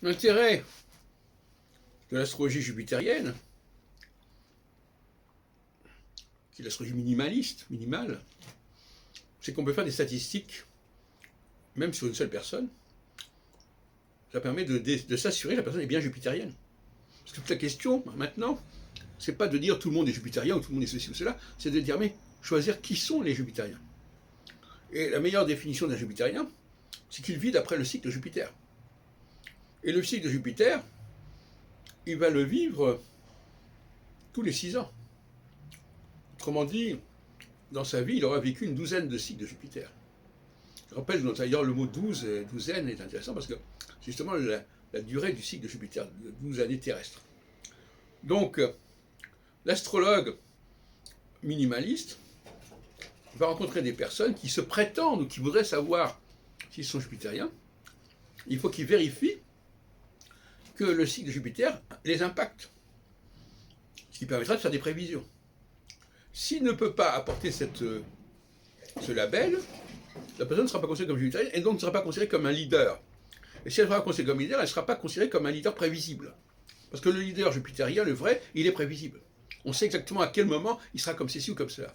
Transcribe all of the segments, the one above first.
L'intérêt de l'astrologie jupitérienne, qui est l'astrologie minimaliste, minimale, c'est qu'on peut faire des statistiques, même sur une seule personne. Ça permet de s'assurer que la personne est bien jupitérienne. Parce que toute la question, maintenant, c'est pas de dire tout le monde est jupitérien ou tout le monde est ceci ou cela, c'est de dire, mais choisir qui sont les jupitériens. Et la meilleure définition d'un jupitérien, c'est qu'il vit d'après le cycle de Jupiter. Et le cycle de Jupiter, il va le vivre tous les 6 ans. Autrement dit, dans sa vie, il aura vécu une douzaine de cycles de Jupiter. Je rappelle d'ailleurs le mot douzaine est intéressant parce que c'est justement la durée du cycle de Jupiter, de 12 années terrestres. Donc, l'astrologue minimaliste va rencontrer des personnes qui se prétendent ou qui voudraient savoir s'ils sont jupitériens. Il faut qu'ils vérifient que le cycle de Jupiter les impacte, ce qui permettra de faire des prévisions. S'il ne peut pas apporter ce label, la personne ne sera pas considérée comme jupitérienne et donc ne sera pas considérée comme un leader. Et si elle ne sera pas considérée comme leader, elle ne sera pas considérée comme un leader prévisible. Parce que le leader jupitérien, le vrai, il est prévisible. On sait exactement à quel moment il sera comme ceci ou comme cela.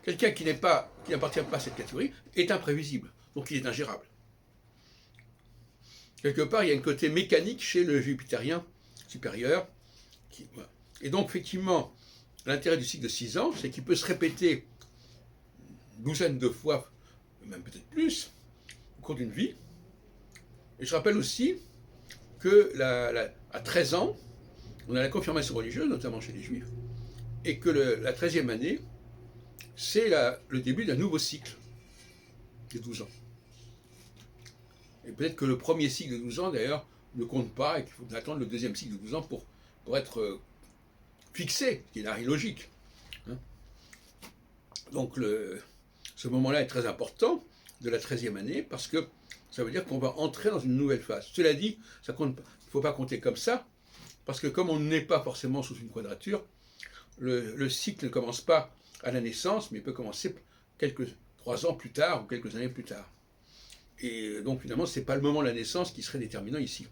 Quelqu'un qui n'appartient pas à cette catégorie est imprévisible, donc il est ingérable. Quelque part, il y a un côté mécanique chez le jupitérien supérieur. Et donc, effectivement, l'intérêt du cycle de 6 ans, c'est qu'il peut se répéter une douzaine de fois, même peut-être plus, au cours d'une vie. Et je rappelle aussi que à 13 ans, on a la confirmation religieuse, notamment chez les Juifs, et que la 13e année, c'est le début d'un nouveau cycle de 12 ans. Et peut-être que le premier cycle de 12 ans, d'ailleurs, ne compte pas et qu'il faut attendre le deuxième cycle de 12 ans pour être fixé, ce qui est logique. Hein. Donc ce moment-là est très important de la 13e année parce que ça veut dire qu'on va entrer dans une nouvelle phase. Cela dit, il ne faut pas compter comme ça, parce que comme on n'est pas forcément sous une quadrature, le cycle ne commence pas à la naissance, mais il peut commencer 3 ans plus tard ou quelques années plus tard. Et donc finalement, ce n'est pas le moment de la naissance qui serait déterminant ici.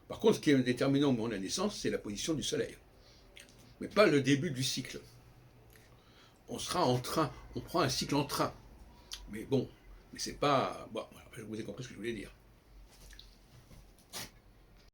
Par contre, ce qui est déterminant au moment de la naissance, c'est la position du soleil. Mais pas le début du cycle. On sera en train, on prend un cycle en train. Mais bon, mais c'est pas... Bon, vous avez compris ce que je voulais dire.